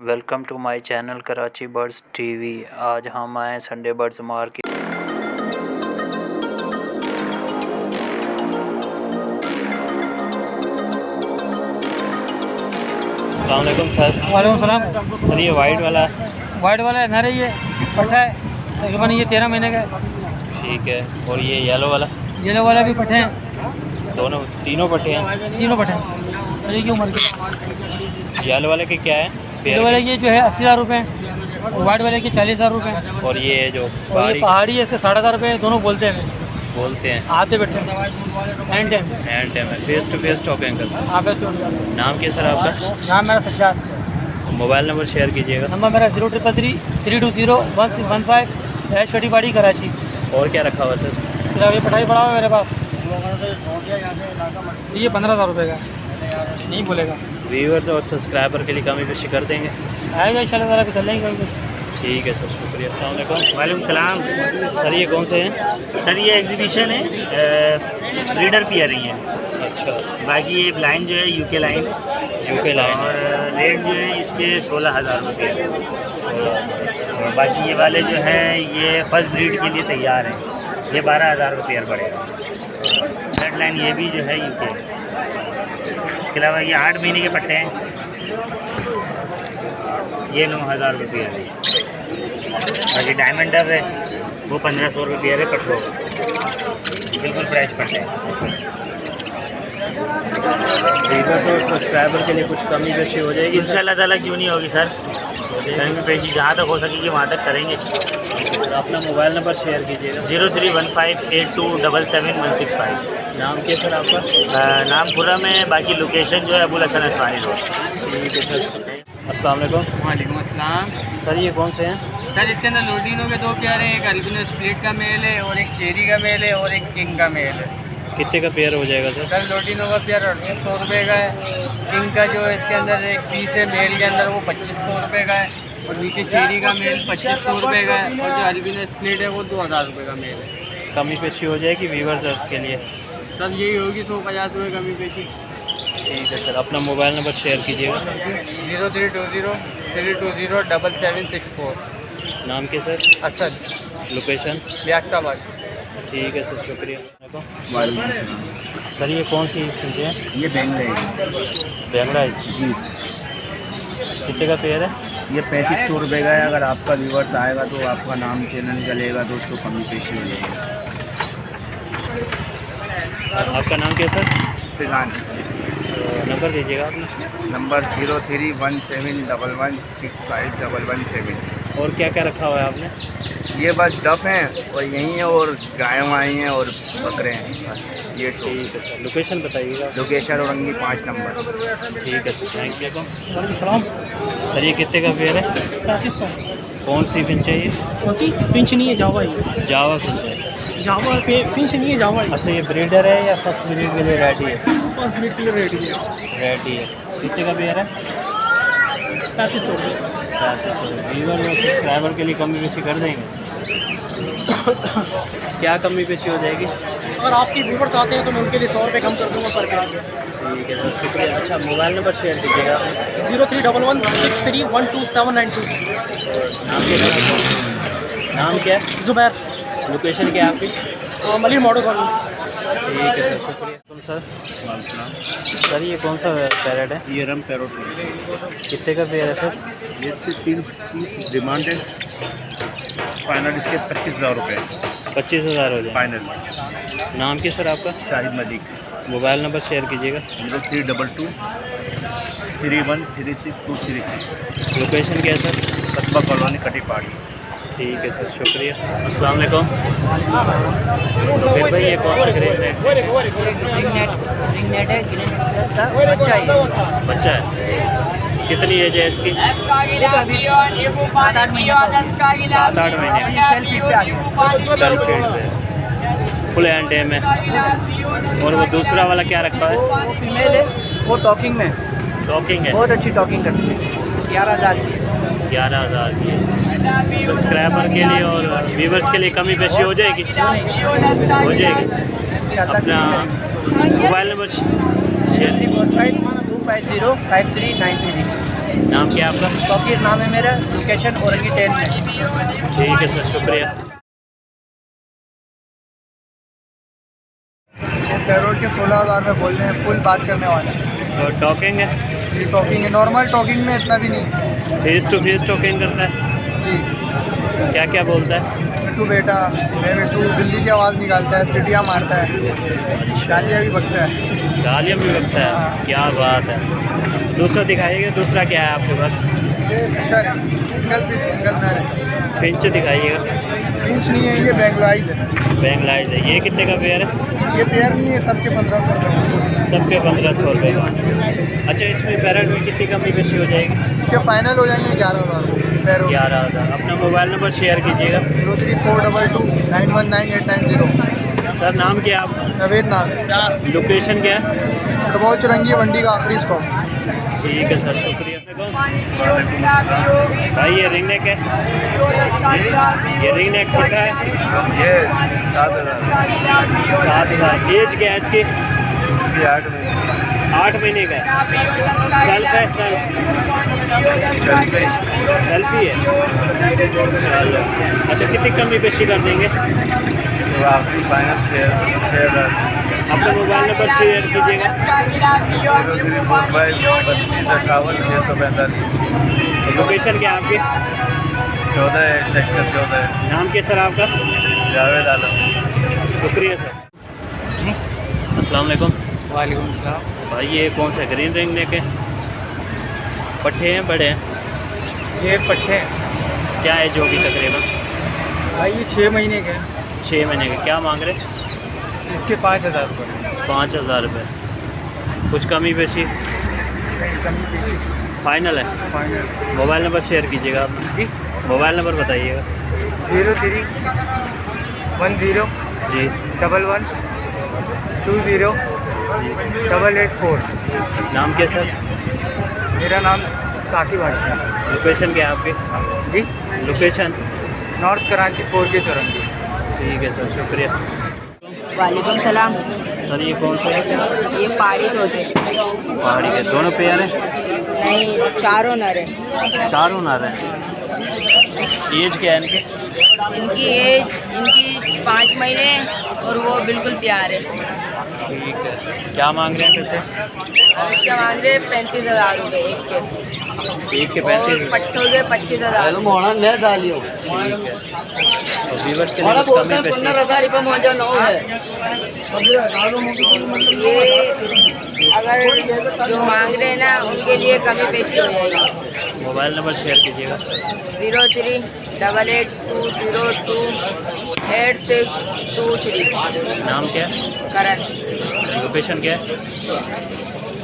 Welcome to my channel Karachi birds TV. आज हम आए संडे बर्ड्स मार्केट। अस्सलाम वालेकुम सर। वालेकुम सलाम। सर ये वाइट वाला है ना, रही है पट्टा है तकरीबन, ये 13 महीने का है। ठीक है। और ये येलो वाला भी पट्टे हैं, दोनों तीनों पट्टे हैं। तीनों पट्टे हैं। और ये की उम्र के येलो वाले के क्या है? येलो वाले की जो है 80,000 रुपये और वाइट वाले की 40,000 रुपये। और ये जो और ये पहाड़ी है, इसके 8,500 रुपये। दोनों बोलते हैं आते बैठे एंड टाइम है। फेस टू फेस टॉकिंग करते हैं। आप नाम क्या सर आपका? नाम मेरा सज्जाद। मोबाइल नंबर शेयर कीजिएगा। नंबर मेरा 0333-320-1615 ऐश कटीबाड़ी कराची। और क्या रखा हुआ सर? फिर ये पढ़ाई पड़ा हुआ है मेरे पास, ये 15,000 रुपये का, नहीं बोलेगा। व्यूअर्स और सब्सक्राइबर के लिए कमी पेशी कर देंगे, आएगा इंशाल्लाह तो चलेंगे कभी कुछ। ठीक है सर, शुक्रिया। अस्सलाम वालेकुम। वालेकुम सलाम। सर ये कौन से हैं? सर ये एग्जीबिशन है, ब्रीडर पियर रही है। अच्छा, बाकी ये लाइन जो है यूके लाइन और रेट जो है इसके 16,000 रुपये। और बाकी ये वाले जो हैं ये फर्स्ट ब्रीड के लिए तैयार हैं, ये 12,000 रुपये पड़ेगा। रेड लाइन ये भी जो है यूके। इसके अलावा ये 8 महीने के पट्टे हैं, ये 9,000 रुपये है। बाकी डायमंड डब है वो 1,500 रुपये है पट्टों, बिल्कुल फ्रेश पट्टे हैं। व्यूअर्स और सब्सक्राइबर के लिए कुछ कमी पेशी हो जाएगी इंशाल्लाह ताला, क्यों नहीं होगी सर। कमी पेशी जहाँ तक हो सकेगी वहाँ तक करेंगे। सर अपना मोबाइल नंबर शेयर कीजिएगा। 031582776165। नाम क्या सर आपका? नाम खुर्रम है, बाकी लोकेशन जो है अबुल हसन असवानी रोड। ठीक है सर। अस्सलाम वालेकुम। वालेकुम अस्सलाम। सर ये कौन से हैं? सर इसके अंदर लोडिनो के 2 पेयर हैं, एक अल्बिनो स्प्लिट का मेल है और एक चेरी का मेल है और एक किंग का मेल है। कितने का पेयर हो जाएगा सर? सर लोडिनो का पेयर 3,800 रुपये का है। किंग का जो है इसके अंदर एक पीस है मेल के अंदर, वो 2,500 रुपये का है। और नीचे चेरी का मेल 2,500 रुपये का है। और जो अल्बिनो स्प्लिट है वो 2,000 रुपये का मेल है। कमी पेशी हो जाएगी व्यूअर्स के लिए? सर यही होगी 150 रुपये कमी पेशी। ठीक है सर, अपना मोबाइल नंबर शेयर कीजिएगा। 0320-320-7764। नाम क्या सर? असद, लोकेशन? लियाकताबाद। ठीक है सर, शुक्रिया। सर ये कौन सी फिंच है? ये बेंगलाइज जी, कितने का पेयर है? ये 3,500 रुपये का है। अगर आपका व्यूवर्स आएगा तो आपका नाम चैनल निकलेगा तो उसको कमी पेशी हो जाएगी। आपका नाम क्या सर? फिजान। नंबर दीजिएगा अपना। नंबर 031711651117। और क्या क्या रखा हुआ है आपने? ये बस डफ हैं और यही है, और गायें आई हैं और बकरे हैं बस, ये तो। ठीक है सर, लोकेशन बताइएगा। Location Orangi 5 number. ठीक है सर, थैंक यू। सलाम। सर ये कितने का पेयर है? 3500। कौन सी फिंच है ये? कौन सी फिंच? नहीं है, जावा है। जावा फिंच है। जावा फिंच नहीं है, जावा है। अच्छा, ये ब्रीडर है या फर्स्ट ब्रीड के लिए रेडी है? फर्स्ट ब्रीड के लिए रेडी है। रेडी है। कितने का पेयर है? 3500 रुपये। व्यूअर और सब्सक्राइबर के लिए कमी पेशी कर देंगे। क्या कमी पेशी हो जाएगी? अगर आपके व्यूवर्स आते हैं तो मैं उनके लिए 100 रुपये कम कर दूँगा पर ग्राम। ठीक है सर, शुक्रिया। अच्छा, मोबाइल नंबर शेयर कीजिएगा। 0311631272। नाम क्या है? नाम क्या है? जुबैर। लोकेशन क्या है आपकी? Malik model colony. ठीक है सर, शुक्रिया। तुम सर? सर ये कौन सा पैरेट है? ये रम पैरोट कितने का पेयर है सर? ये 3 पीस डिमांडेड, फाइनल इसके 25,000 रुपये 25,000 हो जाए फाइनल। नाम क्या सर आपका? Shahid Malik. Mobile number share कीजिएगा। 0322 3136 लोकेशन क्या है सर? कस्बा कॉलोनी कटी पहाड़ी। ठीक है सर, शुक्रिया। अस्सलाम वालेकुम। फिर भाई ये कौन सा ग्रीन नेट? बच्चा है। कितनी एज है इसकी? 7-8 महीने। सेल्फ फीड पे, फुल हैंड डे में। और वो दूसरा वाला क्या रखा है? वो फीमेल है, वो टॉकिंग में, टॉकिंग है। बहुत अच्छी टॉकिंग करती है। 11,000 की है। 11,000 की है। सब्सक्राइबर के लिए और व्यूवर्स के लिए कमी पेशी हो जाएगी? हो जाएगी। अपना मोबाइल नंबर 0345 250 5393। नाम क्या है आपका? तौकीर नाम है मेरा, लोकेशन औरंगी टेन में। ठीक है सर, शुक्रिया। पैरोट के 16,000 में बोल रहे हैं, फुल बात करने वाले हैं। तो टॉकिंग है? जी टॉकिंग है, नॉर्मल टॉकिंग में इतना भी नहीं है। फेस टू फेस टॉकिंग करता है? जी। क्या क्या बोलता है? मिट्टू बेटा, मैं मिट्टू, बिल्ली की आवाज़ निकालता है, सीटियाँ मारता है, गालियाँ भी बकता है। गालियाँ भी बकता है? हाँ। क्या बात है। दूसरा दिखाइएगा, दूसरा क्या है आपके पास? ये फिशर है, सिंगल पीस सिंगल नर है। फिंच दिखाइएगा। फिंच नहीं है, ये बैंगलाइज है। बैंगलाइज है। ये कितने का पेयर है? ये पेयर नहीं है, सबके 1500 रुपये। सबके 1500 रुपये का। अच्छा, इसमें पैरेट में कितनी कमी पेशी हो जाएगी? इसके फाइनल हो जाएंगे 11,000 रुपये पैरोट। 11,000। अपना मोबाइल नंबर शेयर कीजिएगा। 0342 919 सर नाम क्या है आपका? नवेद नाम है। लोकेशन क्या है? फुटबॉल चुरंगी मंडी का आखिरी स्टॉप। ठीक है सर, शुक्रिया। भाई ये रिंग नेक है? ये रिंग नेक कितना है? ये 7,000। 7,000। एज क्या है इसकी? इसकी 8 महीने। 8 महीने का है। सेल्फ है? सेल्फी है? चलो। अच्छा, कितनी कमी पेशी कर देंगे? तो आखिरी फाइनल 6,000। अपना मोबाइल नंबर शेयर कीजिएगा। 0345 लोकेशन क्या है आपकी? 14 सेक्टर 14। नाम क्या सर आपका? जावेद आलम। शुक्रिया सर। अस्सलाम वालेकुम। वालेकुम सलाम। भाई ये कौन सा ग्रीन रिंग नेक है? पट्ठे हैं, बड़े हैं? ये पट्टे क्या है जो भी तकरीबन? भाई ये 6 महीने के हैं। 6 महीने के। क्या मांग रहे? इसके 5,000 रुपये। 5,000 रुपये। कुछ कमी पेशी? कमी पेशी फाइनल है? फाइनल। मोबाइल नंबर शेयर कीजिएगा आप जी। मोबाइल नंबर बताइएगा। 03 10 जी 11 20 884। नाम क्या सर? मेरा नाम साकिब है। लोकेशन क्या है आपकी? जी लोकेशन? नॉर्थ कराची 4 के चौरंगी। ठीक है सर, शुक्रिया। वालेकुम सलाम। सर ये कौन सा है? ये पहाड़ी तोते। पहाड़ी के दोनों पेयर हैं? नहीं, चारों नर हैं। चारों नर हैं। एज क्या है इनकी? इनकी एज 5 महीने और वो बिल्कुल तैयार है। ठीक है। क्या मांग रहे हैं पैसे? इसके मांग रहे 35,000 रुपये एक के। एक के और 35? पट्टों के 25,000। ठीक है। तो व्यूअर्स के लिए कुछ कमी पेशी? ये अगर जो मांग रहे हैं ना उनके लिए कमी पेशी हो जाएगी। मोबाइल नंबर शेयर कीजिएगा। 03 88 202 8623। नाम क्या है? करण। लोकेशन क्या है?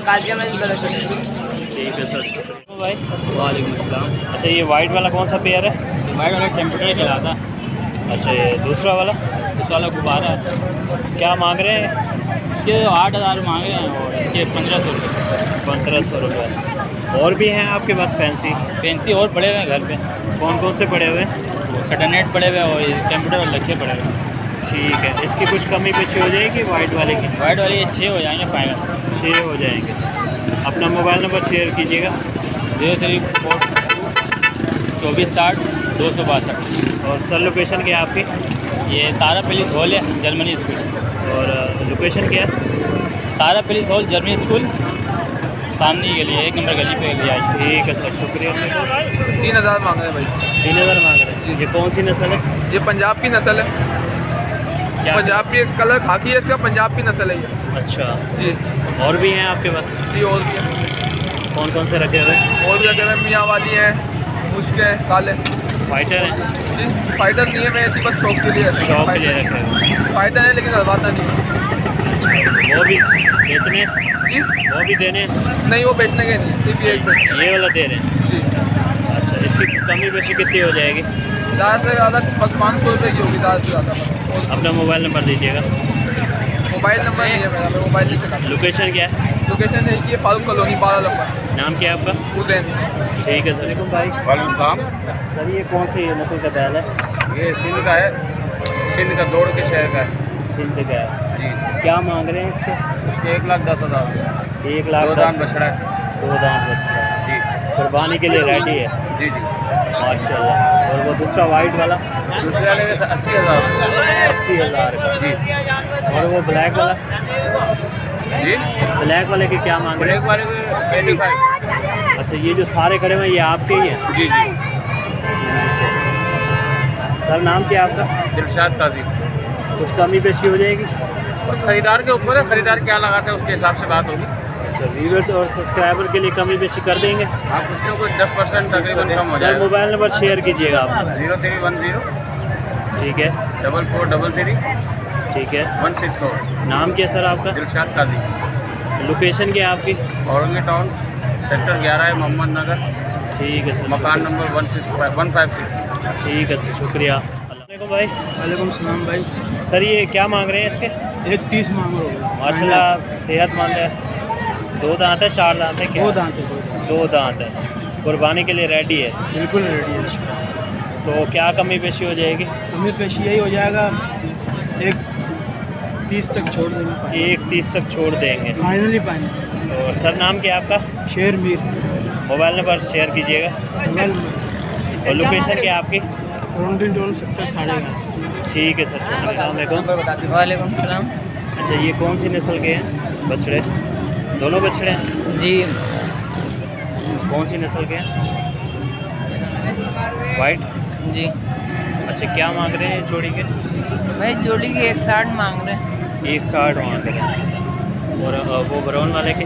काजियामंद बलोच। ठीक है सर, शुक्रिया। भाई वालेकुम अस्सलाम। अच्छा, ये वाइट वाला कौन सा पेयर है? वाइट वाला कंप्यूटर खिलाता। अच्छा, ये दूसरा वाला? दूसरा वाला गुब्बारा है। क्या मांग रहे हैं? इसके 8,000 मांग रहे हैं और इसके 1,500 रुपये। 1,500 रुपये। और भी हैं आपके पास फैंसी? फैंसी और पड़े हुए हैं घर पे। कौन कौन से पड़े हुए हैं? सटरनेट पड़े हुए हैं और कंप्यूटर वाले लखे पड़े हुए हैं। ठीक है। इसकी कुछ कमी पेशी हो जाएगी वाइट वाले की? वाइट वाले ये 6 हो जाएंगे फाइनल। 6 हो जाएंगे। अपना मोबाइल नंबर शेयर कीजिएगा। 03 24 60 262। और सर लोकेशन क्या है आपकी? ये तारा पुलिस हॉल है, जर्मनी स्कूल। और लोकेशन क्या है? तारा पुलिस हॉल, जर्मनी स्कूल सामने के लिए 1 नंबर गली पे लिया है। ठीक है सर, शुक्रिया। 3,000 मांग रहे हैं भाई। 3,000 मांग रहे हैं। ये कौन सी नस्ल है? ये पंजाब की नस्ल है। क्या? पंजाब की कलर खाकी है इसका, पंजाब की नस्ल है ये। अच्छा। जी और भी हैं आपके पास? जी और भी है। कौन कौन से रखे हुए हैं? और भी रखे हुए हैं, मियाँ वाली हैं, मुश्क हैं, काले। फाइटर हैं? जी फाइटर नहीं है, मैं ऐसी बस शौक के लिए है। शौक के लिए रखे हुए हैं। फाइटर है लेकिन हलवाता नहीं है। वो भी बेचने? जी वो भी देने? नहीं, वो बेचने के नहीं, सिर्फ ये बेचने। ये वाला दे रहे हैं? जी अच्छा, इसकी कमी पेशी कितनी हो जाएगी? ज़्यादा से ज़्यादा बस 500 रुपये की होगी, ज़्यादा से ज़्यादा बस। अपना मोबाइल नंबर दीजिएगा। मोबाइल नंबर नहीं है मेरा, मैं मोबाइल नहीं चलाता। लोकेशन क्या है? लोकेशन है कि फारूक कॉलोनी 12 नंबर। नाम क्या है आपका? हुसैन। ठीक है सर। भाई वालेकुम। सर ये कौन सी नस्ल का बैल है? ये सिंध का है, सिंध का दौड़ के शहर का है। सिंध का है। जी। क्या मांग रहे हैं इसके? इसके 1,10,000। 1,10,000। 2 दांत बछड़ा है। 2 दांत बच्चा है। जी। कुर्बानी के लिए रेडी है। जी जी। माशाल्लाह। और वो दूसरा वाइट वाला दूसरे वाले में 80,000। 80,000 का। जी। और वो ब्लैक वाला, जी ब्लैक वाले के क्या मांग रहे ब्लैक वाले में 85। हैं? अच्छा, ये जो सारे खड़े हुए हैं ये आपके ही हैं? जी जी। सर नाम क्या है आपका? दिलशाद काजी। कुछ कमी पेशी हो जाएगी? बस खरीदार के ऊपर है, खरीदार क्या लगाते हैं उसके हिसाब से बात होगी। अच्छा, व्यूअर्स और सब्सक्राइबर के लिए कमी पेशी कर देंगे? आप उसमें कुछ 10% तकरीबन कम हो सर जाएगा। मोबाइल नंबर शेयर कीजिएगा आप। 0310 ठीक है, 4433 ठीक है। 164। नाम क्या है सर आपका? दिलशाद काजी। लोकेशन क्या है आपकी? औरंगी टाउन, सेक्टर 11 है, मोहम्मद नगर, ठीक है सर, मकान शुक्रिया। नंबर 156। ठीक है सर, शुक्रिया। वालेकुम भाई। वालेकुम सलाम भाई। सर ये क्या मांग रहे हैं इसके? एक 30 मांग रहे हो। माशाल्लाह सेहतमंद है। 2 दांत है, 4 दांत है क्या? 2 दांत है। 2 दांत है। कुर्बानी के लिए रेडी है। बिल्कुल रेडी है। तो क्या कमी पेशी हो जाएगी? तुम्हें पेश यही हो जाएगा, एक 30 तक छोड़ देंगे। 1:30 तक छोड़ देंगे। फाइनली पाएंगे। तो सर नाम क्या है आपका? शेर मीर। मोबाइल नंबर शेयर कीजिएगा। और लोकेशन क्या है आपकी? Rounding tone 70 11:30। ठीक है सर, शुक्रिया। अस्सलाम वालेकुम। वालेकुम सलाम। अच्छा, ये कौन सी नस्ल के हैं बछड़े? दोनों बछड़े हैं? जी कौन सी नस्ल के हैं? वाइट। जी अच्छा, क्या मांग रहे हैं जोड़ी के? भाई जोड़ी की 160 मांग रहे हैं। 160 मांग रहे हैं। और वो ब्राउन वाले के?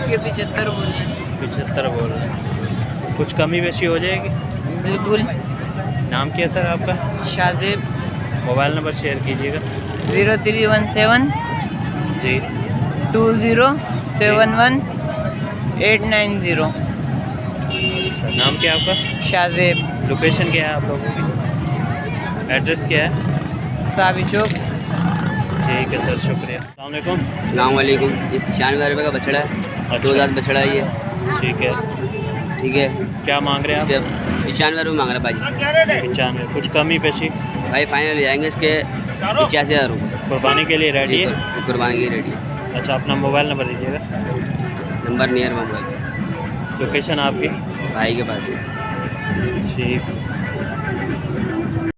इसके 75 बोल रहे हैं। 75 बोल रहे हैं। कुछ कमी बेशी हो जाएगी? बिल्कुल। नाम क्या है सर आपका? शाजेब। मोबाइल नंबर शेयर कीजिएगा। 0317 जी। 2071 890। अच्छा, नाम क्या है आपका? शाजेब। लोकेशन क्या है आप लोगों की? एड्रेस क्या है? साबी चौक। ठीक है सर, शुक्रिया। अस्सलाम वालेकुम। सलामकुम। ये 95 रुपये का बछड़ा है। अच्छा। 2 दांत बछड़ा है ये। ठीक है। ठीक है। क्या मांग रहे हैं इसके आप? 95 रुपये मांग रहा है भाई। 95। कुछ कमी पेशी? भाई फाइनल ले जाएंगे इसके 85,000 रुपये। कुर्बानी के लिए रेडी है? कुर्बानी की रेडी है। अच्छा, अपना मोबाइल नंबर दीजिएगा। नंबर नियर मोबाइल लोकेशन आपकी? भाई के पास है। ठीक।